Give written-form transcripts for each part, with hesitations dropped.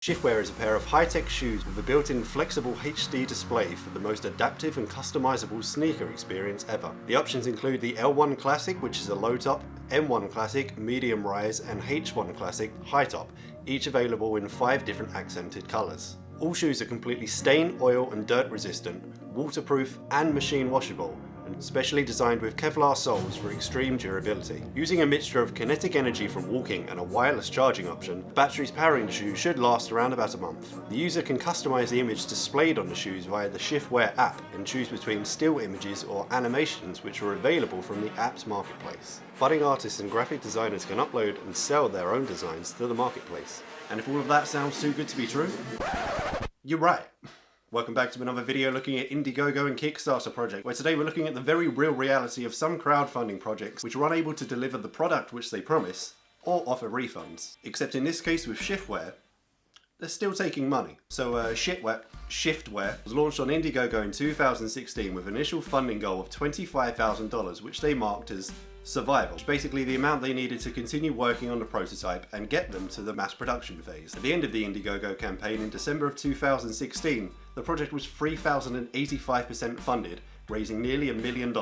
Shiftwear is a pair of high-tech shoes with a built-in flexible HD display for the most adaptive and customizable sneaker experience ever. The options include the L1 Classic, which is a low top, M1 Classic, medium rise, and H1 Classic, high top, each available in 5 different accented colours. All shoes are completely stain, oil and dirt resistant, waterproof and machine washable, and specially designed with Kevlar soles for extreme durability. Using a mixture of kinetic energy from walking and a wireless charging option, the batteries powering the shoe should last around about a month. The user can customize the image displayed on the shoes via the Shiftwear app and choose between still images or animations which are available from the app's marketplace. Budding artists and graphic designers can upload and sell their own designs to the marketplace. And if all of that sounds too good to be true, you're right. Welcome back to another video looking at Indiegogo and Kickstarter project, where today we're looking at the very real reality of some crowdfunding projects which are unable to deliver the product which they promise or offer refunds. Except in this case with Shiftwear, they're still taking money. So Shiftwear was launched on Indiegogo in 2016 with an initial funding goal of $25,000, which they marked as survival, which is basically the amount they needed to continue working on the prototype and get them to the mass production phase. At the end of the Indiegogo campaign in December of 2016, the project was 3,085% funded, raising nearly $1 million.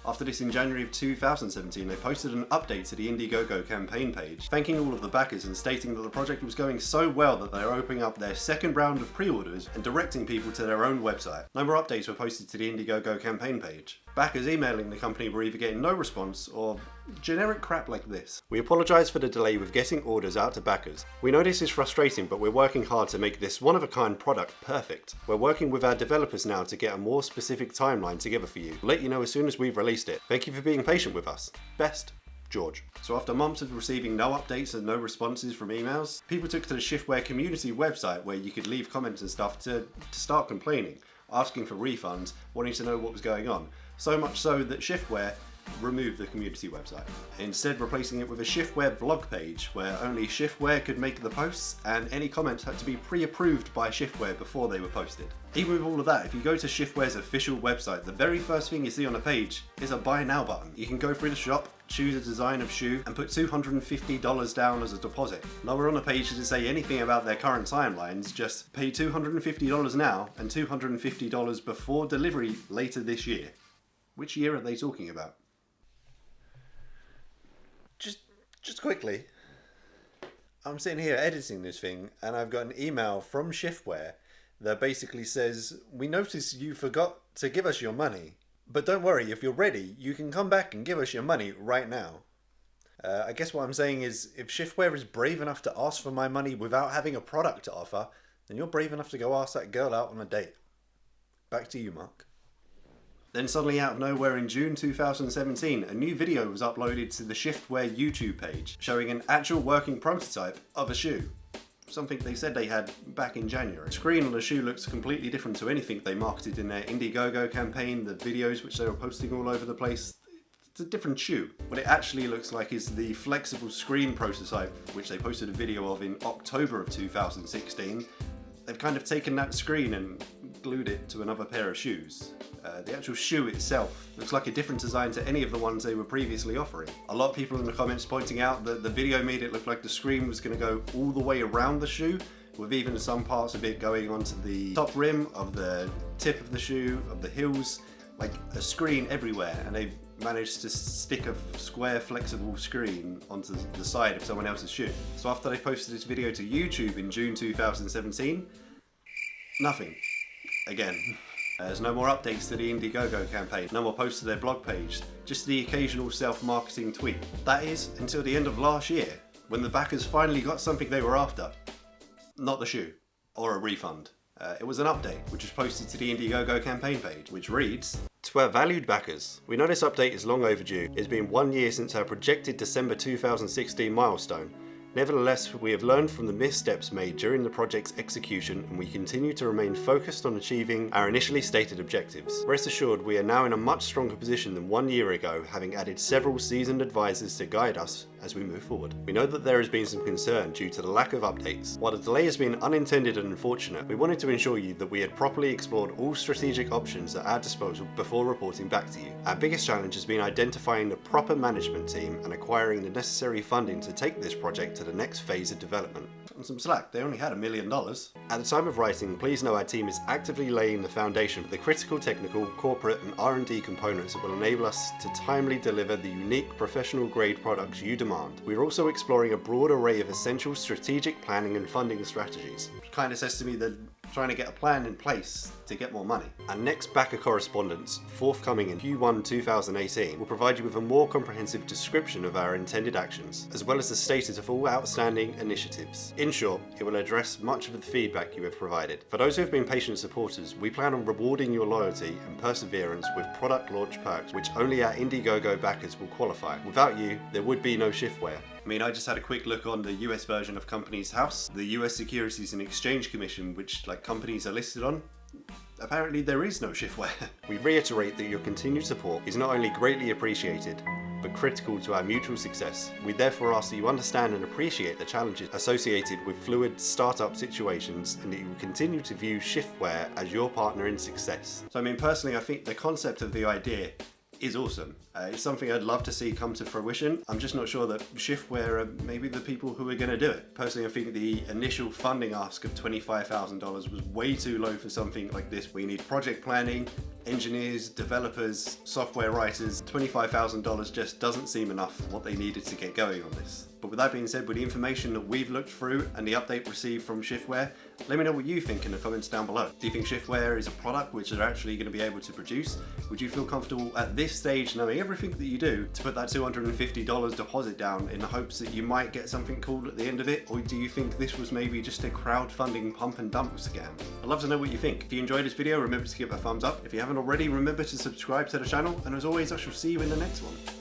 After this, in January of 2017, they posted an update to the Indiegogo campaign page, thanking all of the backers and stating that the project was going so well that they're opening up their second round of pre-orders and directing people to their own website. No more updates were posted to the Indiegogo campaign page. Backers emailing the company were either getting no response or generic crap like this. We apologise for the delay with getting orders out to backers. We know this is frustrating, but we're working hard to make this one-of-a-kind product perfect. We're working with our developers now to get a more specific timeline together for you. We'll let you know as soon as we've released it. Thank you for being patient with us. Best, George. So after months of receiving no updates and no responses from emails, people took to the Shiftwear community website where you could leave comments and stuff to start complaining, asking for refunds, wanting to know what was going on. So much so that Shiftwear removed the community website, instead replacing it with a Shiftwear blog page where only Shiftwear could make the posts and any comments had to be pre-approved by Shiftwear before they were posted. Even with all of that, if you go to Shiftwear's official website, the very first thing you see on the page is a buy now button. You can go through the shop, choose a design of shoe and put $250 down as a deposit. Nowhere on the page does it say anything about their current timelines, just pay $250 now and $250 before delivery later this year. Which year are they talking about? Just quickly, I'm sitting here editing this thing and I've got an email from Shiftwear that basically says, we notice you forgot to give us your money, but don't worry, if you're ready, you can come back and give us your money right now. I guess what I'm saying is, if Shiftwear is brave enough to ask for my money without having a product to offer, then you're brave enough to go ask that girl out on a date. Back to you, Mark. Then suddenly out of nowhere in June 2017, a new video was uploaded to the Shiftwear YouTube page, showing an actual working prototype of a shoe. Something they said they had back in January. The screen on the shoe looks completely different to anything they marketed in their Indiegogo campaign, the videos which they were posting all over the place. It's a different shoe. What it actually looks like is the flexible screen prototype, which they posted a video of in October of 2016. They've kind of taken that screen and glued it to another pair of shoes. The actual shoe itself looks like a different design to any of the ones they were previously offering. A lot of people in the comments pointing out that the video made it look like the screen was going to go all the way around the shoe, with even some parts of it going onto the top rim of the tip of the shoe, of the heels, like a screen everywhere, and they've managed to stick a square flexible screen onto the side of someone else's shoe. So after they posted this video to YouTube in June 2017, nothing. Again. There's no more updates to the Indiegogo campaign, no more posts to their blog page, just the occasional self-marketing tweet. That is, until the end of last year, when the backers finally got something they were after. Not the shoe, or a refund. It was an update, which was posted to the Indiegogo campaign page, which reads, "To our valued backers, we know this update is long overdue. It's been 1 year since our projected December 2016 milestone. Nevertheless, we have learned from the missteps made during the project's execution and we continue to remain focused on achieving our initially stated objectives. Rest assured, we are now in a much stronger position than 1 year ago, having added several seasoned advisors to guide us as we move forward. We know that there has been some concern due to the lack of updates. While the delay has been unintended and unfortunate, we wanted to ensure you that we had properly explored all strategic options at our disposal before reporting back to you. Our biggest challenge has been identifying the proper management team and acquiring the necessary funding to take this project to the next phase of development. On some slack, they only had $1 million. At the time of writing, please know our team is actively laying the foundation for the critical technical, corporate and R&D components that will enable us to timely deliver the unique professional grade products you demand. We are also exploring a broad array of essential strategic planning and funding strategies. Which kind of says to me that trying to get a plan in place to get more money. Our next backer correspondence, forthcoming in Q1 2018, will provide you with a more comprehensive description of our intended actions, as well as the status of all outstanding initiatives. In short, it will address much of the feedback you have provided. For those who have been patient supporters, we plan on rewarding your loyalty and perseverance with product launch perks, which only our Indiegogo backers will qualify. Without you, there would be no Shiftwear. I just had a quick look on the US version of Companies House, the US Securities and Exchange Commission, which companies are listed on. Apparently there is no Shiftwear. We reiterate that your continued support is not only greatly appreciated, but critical to our mutual success. We therefore ask that you understand and appreciate the challenges associated with fluid startup situations and that you will continue to view Shiftwear as your partner in success. So personally, I think the concept of the idea is awesome. It's something I'd love to see come to fruition. I'm just not sure that Shiftwear are maybe the people who are going to do it. Personally, I think the initial funding ask of $25,000 was way too low for something like this. We need project planning, engineers, developers, software writers. $25,000 just doesn't seem enough for what they needed to get going on this. But with that being said, with the information that we've looked through and the update received from Shiftwear, let me know what you think in the comments down below. Do you think Shiftwear is a product which they're actually going to be able to produce? Would you feel comfortable at this stage, knowing everything that you do, to put that $250 deposit down in the hopes that you might get something cool at the end of it? Or do you think this was maybe just a crowdfunding pump and dump scam? I'd love to know what you think. If you enjoyed this video, remember to give it a thumbs up. If you haven't already, remember to subscribe to the channel. And as always, I shall see you in the next one.